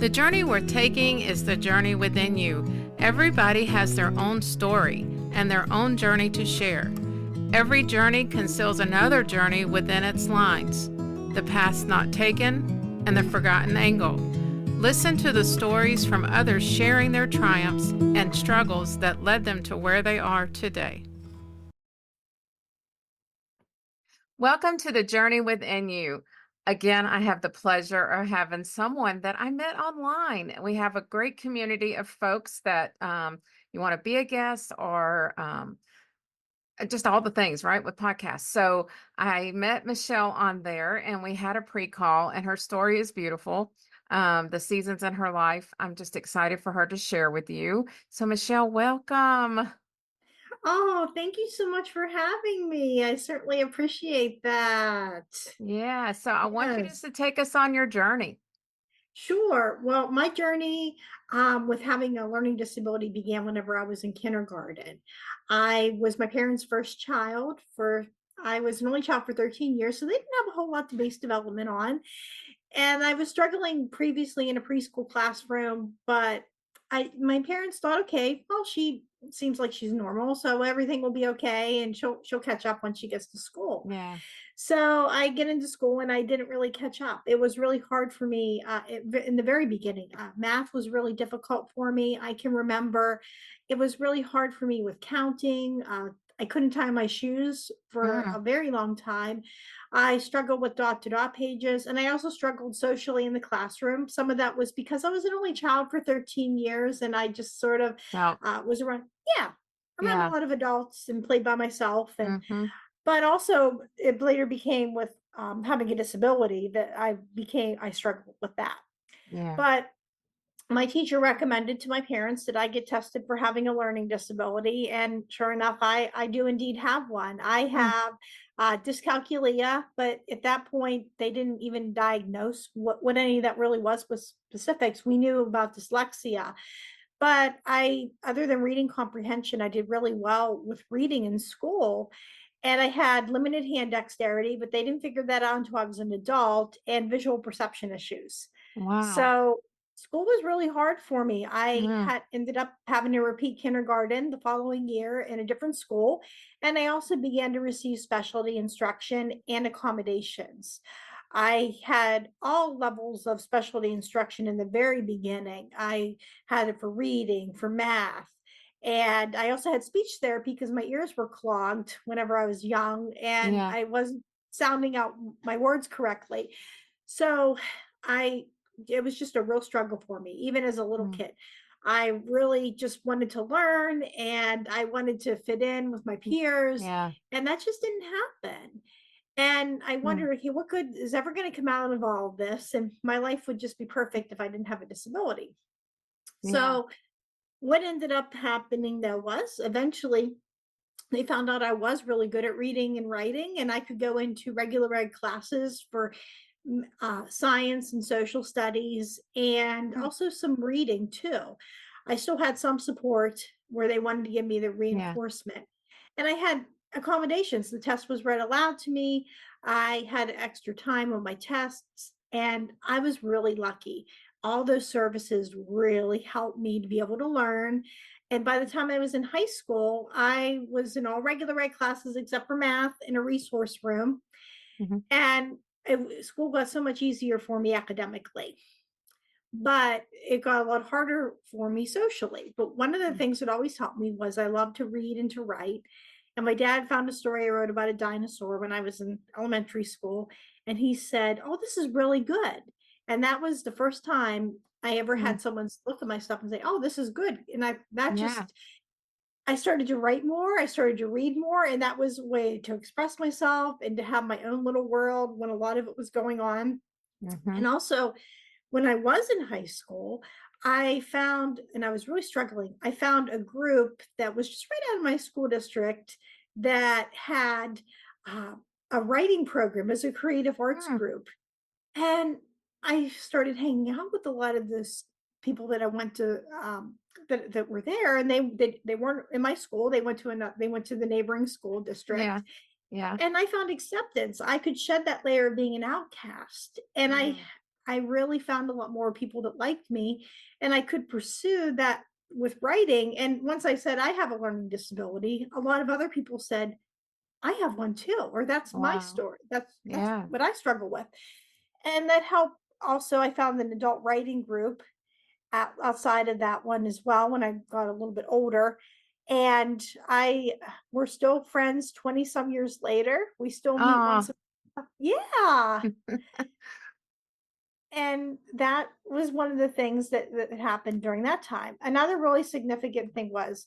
The journey we're taking is the journey within you. Everybody has their own story and their own journey to share. Every journey conceals another journey within its lines, the path not taken and the forgotten angle. Listen to the stories from others sharing their triumphs and struggles that led them to where they are today. Welcome to the journey within you. Again, I have the pleasure of having someone that I met online. We have a great community of folks that you want to be a guest or just all the things, right, with podcasts. So I met Michelle on there and we had a pre-call, and her story is beautiful. The seasons in her life, I'm just excited for her to share with you. So Michelle, welcome. Oh, thank you so much for having me. I certainly appreciate that. Yeah, so I want you just Yes, to take us on your journey. sure. Well, my journey with having a learning disability began whenever I was in kindergarten. I was my parents' first child for, I was an only child for 13 years, so they didn't have a whole lot to base development on. And I was struggling previously in a preschool classroom, but my parents thought, okay, well, she seems like she's normal, so everything will be okay, and she'll catch up when she gets to school. Yeah. So I get into school and I didn't really catch up. It was really hard for me in the very beginning. Math was really difficult for me. I can remember it was really hard for me with counting. I couldn't tie my shoes for a Mm, very long time. I struggled with dot to dot pages, and I also struggled socially in the classroom. Some of that was because I was an only child for 13 years, and I just sort of well, was around, yeah, around a yeah. lot of adults and played by myself. And Hmm. but also it later became with having a disability that I struggled with that. Yeah. But my teacher recommended to my parents that I get tested for having a learning disability, and sure enough, I do indeed have one. I Mm, have dyscalculia, but at that point, they didn't even diagnose what any of that really was with specifics. We knew about dyslexia, but other than reading comprehension, I did really well with reading in school. And I had limited hand dexterity, but they didn't figure that out until I was an adult, and visual perception issues. wow. So school was really hard for me. I Mm, had ended up having to repeat kindergarten the following year in a different school. And I also began to receive specialty instruction and accommodations. I had all levels of specialty instruction in the very beginning. I had it for reading, for math. And I also had speech therapy because my ears were clogged whenever I was young and yeah. I wasn't sounding out my words correctly. So I it was just a real struggle for me, even as a little Mm, kid. I really just wanted to learn and I wanted to fit in with my mm, peers, yeah. and that just didn't happen. And I Mm, wondered, okay, what good is ever going to come out of all of this? And my life would just be perfect if I didn't have a disability. yeah. So, what ended up happening though was eventually they found out I was really good at reading and writing, and I could go into regular ed classes for science and social studies, and Mm, also some reading too. I still had some support where they wanted to give me the yeah. reinforcement, and I had accommodations. The test was read aloud to me. I had extra time on my tests, and I was really lucky. All those services really helped me to be able to learn. And by the time I was in high school, I was in all regular ed classes except for math in a resource room. Mhm. And school got so much easier for me academically, but it got a lot harder for me socially. But one of the Mm, things that always helped me was I love to read and to write. And my dad found a story I wrote about a dinosaur when I was in elementary school. And he said, "Oh, this is really good." And that was the first time I ever mm, had someone look at my stuff and say, "Oh, this is good." And yeah. I started to write more, I started to read more, and that was a way to express myself and to have my own little world when a lot of it was going on. Hmm. And also, when I was in high school, I found, and I was really struggling, I found a group that was just right out of my school district that had uh, a writing program as a creative arts Mm, group. And I started hanging out with a lot of this people that I went to that were there, and they weren't in my school. They went to the neighboring school yeah. district, Yeah. and I found acceptance. I could shed that layer of being an outcast, and Mm, I really found a lot more people that liked me, and I could pursue that with writing. And once I said I have a learning disability, a lot of other people said, I have one too, or that's my Wow. story. That's Yeah. what I struggle with. And that helped. Also, I found an adult writing group outside of that one as well when I got a little bit older. And we're still friends 20 some years later. We still meet Oh. once. Yeah. And that was one of the things that happened during that time. Another really significant thing was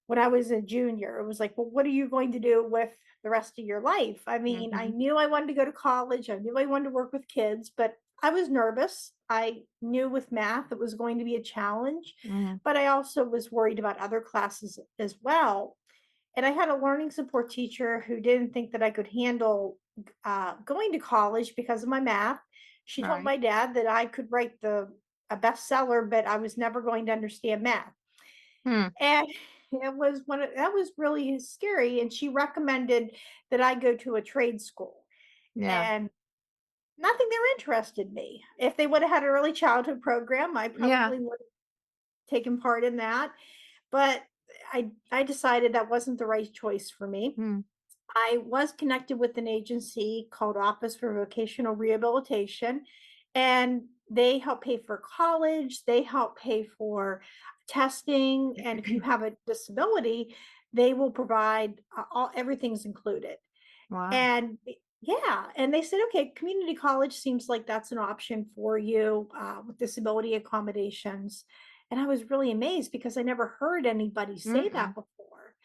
when I was a junior, it was like, well, what are you going to do with the rest of your life? I mean, I Mhm. knew I wanted to go to college, I knew I wanted to work with kids, but I was nervous. I knew with math it was going to be a challenge, Mhm. but I also was worried about other classes as well. And I had a learning support teacher who didn't think that I could handle going to college because of my math. She told Right. my dad that I could write a bestseller, but I was never going to understand math. Hmm. And it was that was really scary. And she recommended that I go to a trade school. Yeah. And nothing there interested me. If they would have had an early childhood program, I Yeah. probably would have taken part in that. But I decided that wasn't the right choice for me. Hmm. I was connected with an agency called Office for Vocational Rehabilitation, and they help pay for college, they help pay for testing, and if you have a disability, they will provide all everything's included. Wow. And yeah, and they said, okay, community college seems like that's an option for you with disability accommodations. And I was really amazed because I never heard anybody say that Mm-mm. before.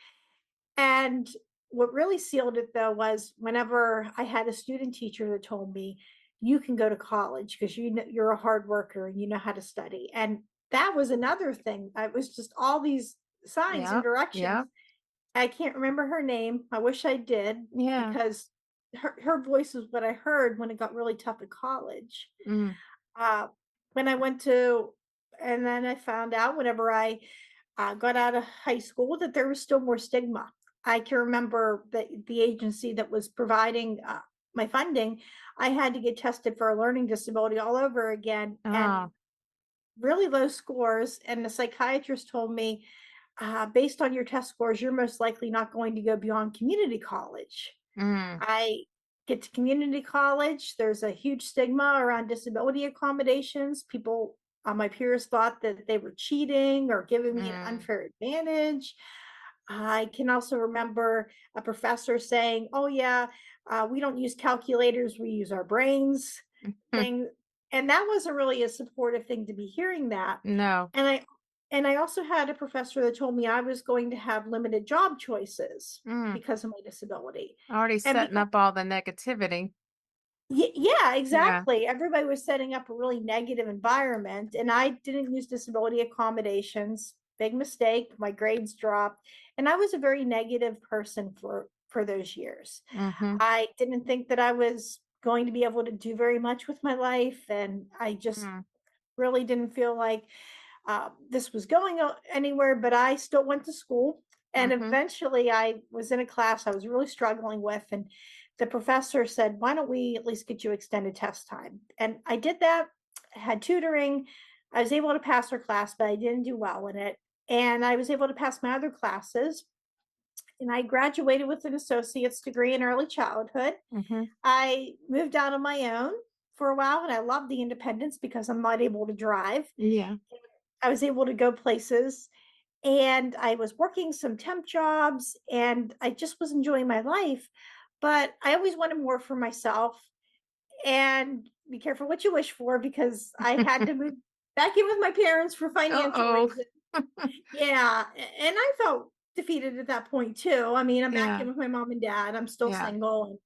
And what really sealed it though was whenever I had a student teacher that told me, you can go to college because you know you're a hard worker and you know how to study. And that was another thing. It was just all these signs and Yeah. directions. Yeah. I can't remember her name. I wish I did Yeah. because her voice was what I heard when it got really tough at college. Mm. Uh, when I went to, and then I found out whenever I got out of high school that there was still more stigma. I can remember that the agency that was providing my funding, I had to get tested for a learning disability all over again and Oh. really low scores. And the psychiatrist told me, based on your test scores, you're most likely not going to go beyond community college. Mm. I get to community college. There's a huge stigma around disability accommodations. People, my peers thought that they were cheating or giving me an Mm. unfair advantage. I can also remember a professor saying, "Oh yeah, we don't use calculators; we use our brains." Thing, and that wasn't really a supportive thing to be hearing that. No. And I also had a professor that told me I was going to have limited job choices Mm. because of my disability. Already And setting because up all the negativity. yeah, Yeah. exactly. Everybody was setting up a really negative environment, and I didn't use disability accommodations. Big mistake. My grades dropped, and I was a very negative person for those years. Mm-hmm. I didn't think that I was going to be able to do very much with my life, and I just Mm. really didn't feel like this was going anywhere, but I still went to school. And Mm-hmm. eventually, I was in a class I was really struggling with. And the professor said, why don't we at least get you extended test time? And I did that, I had tutoring. I was able to pass her class, but I didn't do well in it. And I was able to pass my other classes. And I graduated with an associate's degree in early childhood. Mm-hmm. I moved out on my own for a while, and I love the independence because I'm not able to drive. Yeah. I was able to go places and I was working some temp jobs and I just was enjoying my life. But I always wanted more for myself and be careful what you wish for because I had to move back in with my parents for financial Uh-oh. reasons. Yeah. And I felt defeated at that point too. I mean, I'm back Yeah. in with my mom and dad. I'm still Yeah. single and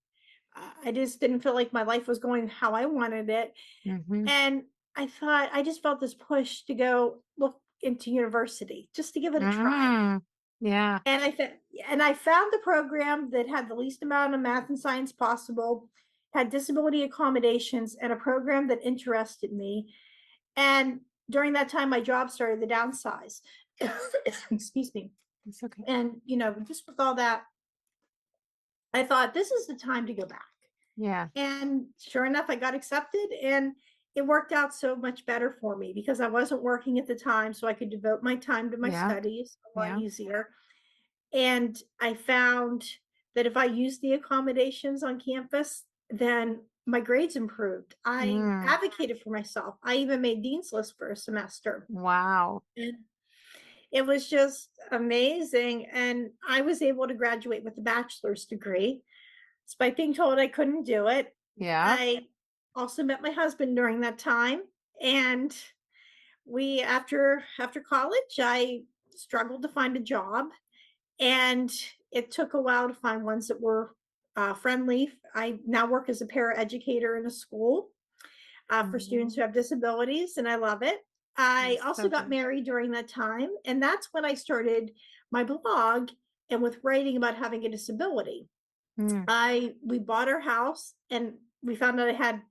I just didn't feel like my life was going how I wanted it. Mm-hmm. And I thought I just felt this push to go look into university just to give it a try. Mm. Yeah. And I found the program that had the least amount of math and science possible, had disability accommodations, and a program that interested me. And during that time, my job started to downsize. Excuse me. It's okay. And just with all that, I thought this is the time to go back. Yeah. And sure enough, I got accepted. And it worked out so much better for me because I wasn't working at the time, so I could devote my time to my Yeah. studies a lot Yeah. easier. And I found that if I used the accommodations on campus, then my grades improved. I Mm. advocated for myself. I even made dean's list for a semester. Wow. And it was just amazing. And I was able to graduate with a bachelor's degree despite being told I couldn't do it. Yeah. I also met my husband during that time. And we after college, I struggled to find a job, and it took a while to find ones that were friendly. I now work as a paraeducator in a school for students Mhm. who have disabilities, and I love it. I That's also so got good. married during that time, and that's when I started my blog and with writing about having a disability. Mm. I We bought our house, and we found out I had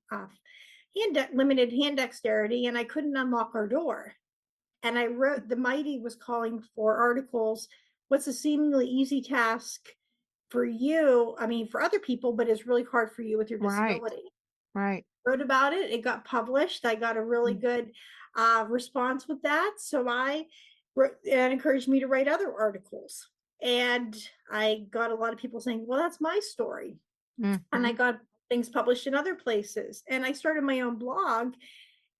limited hand dexterity, and I couldn't unlock our door. And I wrote, the Mighty was calling for articles. What's a seemingly easy task for you? I mean, for other people, but it's really hard for you with your Right. disability. Right. Wrote about it. It got published. I got a really Mm. good response with that. So it encouraged me to write other articles. And I got a lot of people saying, well, that's my story. And I Mhm. got things published in other places. And I started my own blog,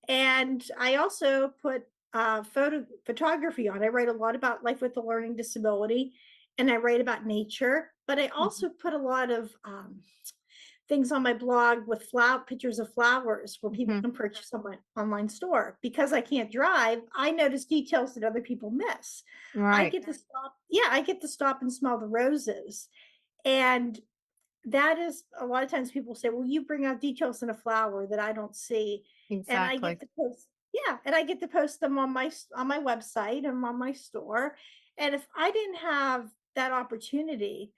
and I also put photography on. I write a lot about life with a learning disability, and I write about nature. But I Mhm. also put a lot of things on my blog with pictures of flowers where people Mhm. can purchase on my online store. Because I can't drive, I notice details that other people miss. I Right. get to stop. Yeah, I get to stop and smell the roses, and that is a lot of times people say, well, you bring out details in a flower that I don't see. And I get Exactly. to post, yeah, and I get to post them on my website and on my store. And if I didn't have that opportunity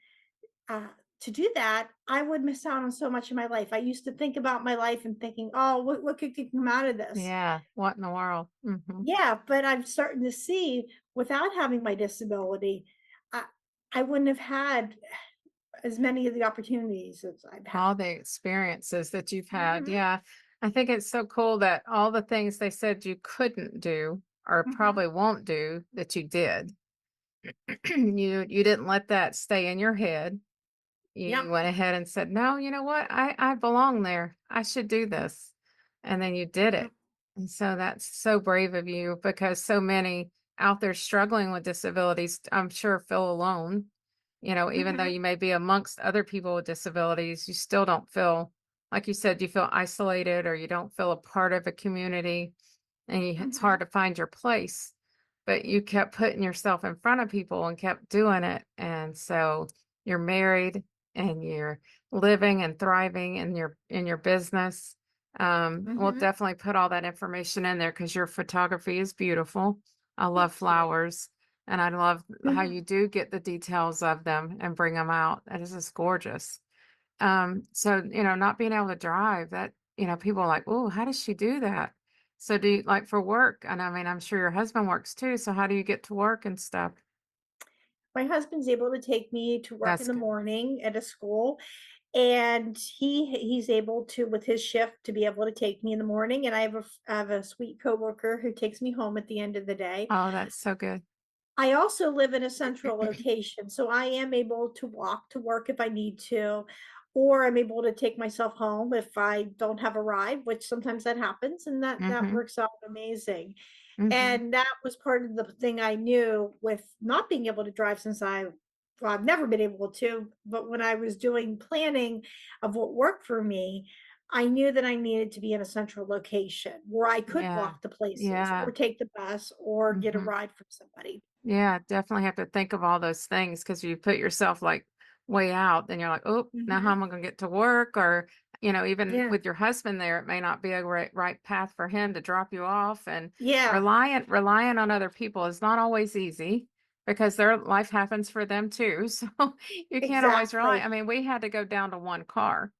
uh, to do that, I would miss out on so much of my life. I used to think about my life and thinking, oh, what could come out of this? Yeah. What in the world? Mhm. Yeah, but I'm starting to see, without having my disability, I, I wouldn't have had as many of the opportunities as I've had. All the experiences that you've had. Mhm. Yeah. I think it's so cool that all the things they said you couldn't do or Mhm. probably won't do that you did. You didn't let that stay in your head. You Yep. went ahead and said, "No, you know what? I belong there. I should do this." And then you did Mhm. it. And so that's so brave of you because so many out there struggling with disabilities, I'm sure feel alone. Even though Mhm. you may be amongst other people with disabilities, you still don't feel, like you said, you feel isolated or you don't feel a part of a community and it's hard Mhm. to find your place. But you kept putting yourself in front of people and kept doing it. And so you're married and you're living and thriving in your business. We'll Mhm. definitely put all that information in there because your photography is beautiful. I love Thank you. flowers and I love how Mhm. you do get the details of them and bring them out. That is just gorgeous. So, not being able to drive that, people are like, oh, how does she do that? So do you like for work? And I mean, I'm sure your husband works too. So how do you get to work and stuff? My husband's able to take me to work in That's the good. morning at a school, and he's able to, with his shift, to be able to take me in the morning. And I have a sweet coworker who takes me home at the end of the day. Oh, that's so good. I also live in a central location, so I am able to walk to work if I need to, or I'm able to take myself home if I don't have a ride, which sometimes that happens, and that Mm-hmm. works out amazing. Mm-hmm. And that was part of the thing I knew with not being able to drive, well, I've never been able to, but when I was doing planning of what worked for me, I knew that I needed to be in a central location where I could Yeah. walk to places or Yeah. take the bus or get a Mm-hmm. ride from somebody. Yeah, definitely have to think of all those things because you put yourself like way out, then you're like, oh, now how Mhm. am I going to get to work? Or, even Yeah. with your husband there, it may not be a right path for him to drop you off. And Yeah, relying on other people is not always easy because their life happens for them too. So you can't always rely. I exactly. mean, we had to go down to one car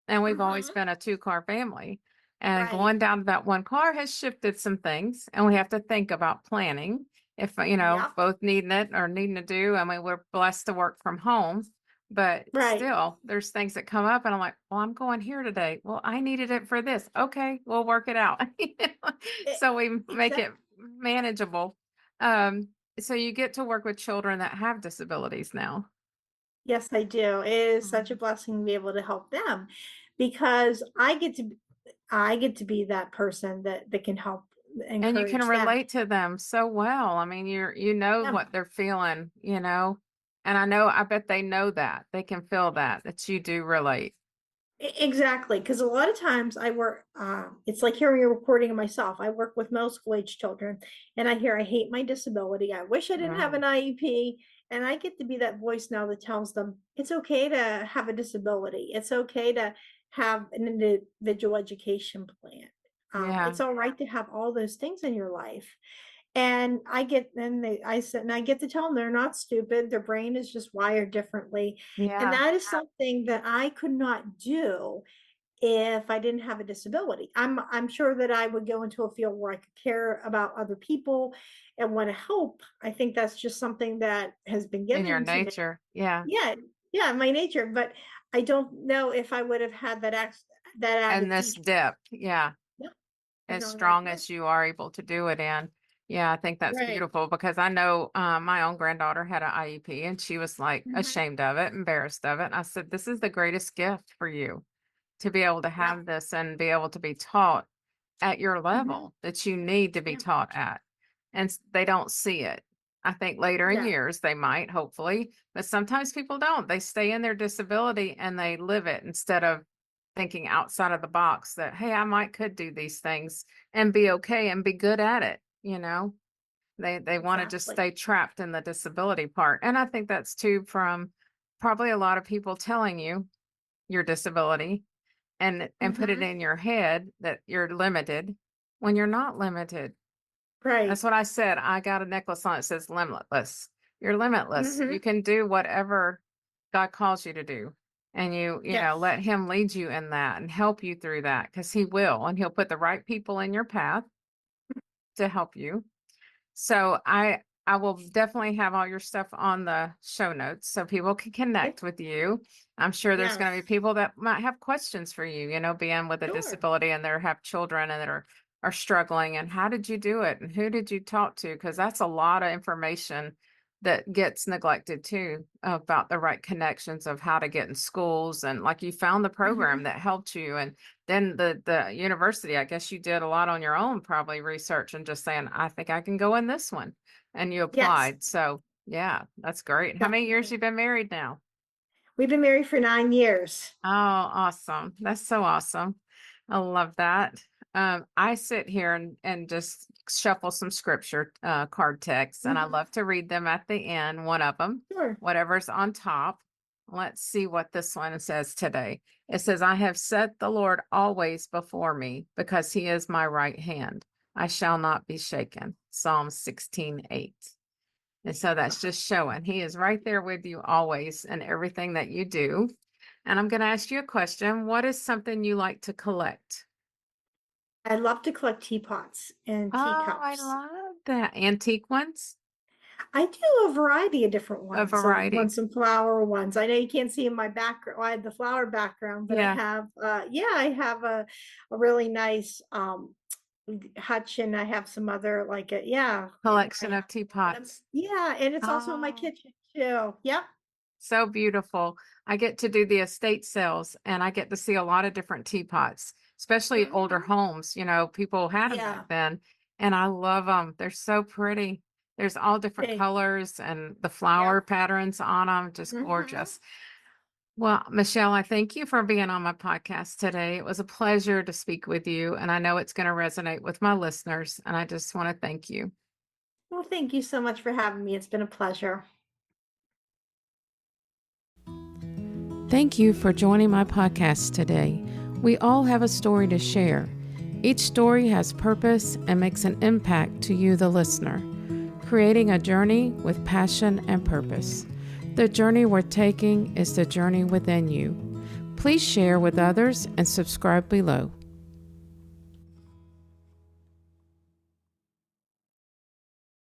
and we've always Mhm. been a two-car family. And Right. going down to that one car has shifted some things, and we have to think about planning. If Yep. both needing it or needing to do. I mean, we're blessed to work from home, But Right. still, there's things that come up and I'm like, well, I'm going here today. Well, I needed it for this. Okay, we'll work it out. E So we make it exact manageable. Um, so you get to work with children that have disabilities now. Yes, I do. It is such a Mhm. blessing to be able to help them because I get to be that person that can help And you can encourage them. relate to them so well. I mean, you know Yeah. what they're feeling, you know? And I bet they know that. They can feel that you do relate. Exactly, because a lot of times I work, it's like hearing a recording of myself. I work with middle school age children, and I hear I hate my disability. I wish I didn't have Mm, an IEP, and I get to be that voice now that tells them it's okay to have a disability. It's okay to have an individual education plan. yeah, It's all right to have all those things in your life. And I said, and I get to tell them they're not stupid. Their brain is just wired differently. And yeah. that is something that I could not do if I didn't have a disability. I'm sure that I would go into a field where I could care about other people and want to help. I think that's just something that has been In your given to me. nature. Yeah. Yeah, yeah, my nature. But I don't know if I would have had that And added this feature. depth. Yeah. Yeah, I As don't know. strong as you are able to do it in. Yeah, I think that's Right. beautiful because I know my own granddaughter had an IEP and she was like Mhm. ashamed of it, embarrassed of it. And I said, this is the greatest gift for you to be able to Yep. have this and be able to be taught at your Hmm. level that you need to be Yeah. taught at. And they don't see it. I think later in Yeah. years they might, hopefully, but sometimes people don't. They stay in their disability and they live it instead of thinking outside of the box that, hey, I might could do these things and be okay and be good at it, you know? They want to just Exactly. stay trapped in the disability part. And I think that's too from probably a lot of people telling you your disability and put it Hmm. in your head that you're limited when you're not limited. Right. That's what I said. I got a necklace on it says limitless. You're limitless. You Hmm. can do whatever God calls you to do. And you know, Yes. let him lead you in that and help you through that because he will. And he'll put the right people in your path to help you. So I will definitely have all your stuff on the show notes so people can Okay. connect with you. I'm sure there's going to be Yes. people that might have questions for you, you know, being with a Sure. disability and they have children and that are struggling and how did you do it and who did you talk to? Because that's a lot of information that gets neglected too about the right connections of how to get in schools and like you found the program Hmm. that helped you and then the university, I guess you did a lot on your own, probably research and just saying, I think I can go in this one. And you Yes. applied. So yeah, that's great. How many years Definitely. you been married now? We've been married for 9 years. Oh, awesome. That's so awesome. I love that. I sit here and just shuffle some scripture card texts, and I Hmm. love to read them at the end, one of them, Sure. whatever's on top. Let's see what this one says today. It says, I have set the Lord always before me because he is my right hand. I shall not be shaken. Psalm 16:8. And so that's just showing he is right there with you always in everything that you do. And I'm going to ask you a question. What is something you like to collect? I love to collect teapots and Oh, I teacups. love that. Antique ones? I do a variety of different A ones. variety. Some flower ones. I know you can't see in my background. I have the flower background, but I Yeah. have, yeah, I have a really nice hutch, and I have some other like a yeah, and I Collection have of them. teapots. Yeah, and it's also in my Oh, kitchen too. Yep. so beautiful. I get to do the estate sales and I get to see a lot of different teapots, especially older Hmm. homes. You know, people had them back Yeah. then and I love them. They're so pretty. There's all different They, colors and the yep. flower patterns on them, just Hmm. gorgeous. Well, Michelle, I thank you for being on my podcast today. It was a pleasure to speak with you, and I know it's going to resonate with my listeners, and I just want to thank you. Well, thank you so much for having me. It's been a pleasure. Thank you for joining my podcast today. We all have a story to share. Each story has purpose and makes an impact to you, the listener, creating a journey with passion and purpose. The journey we're taking is the journey within you. Please share with others and subscribe below.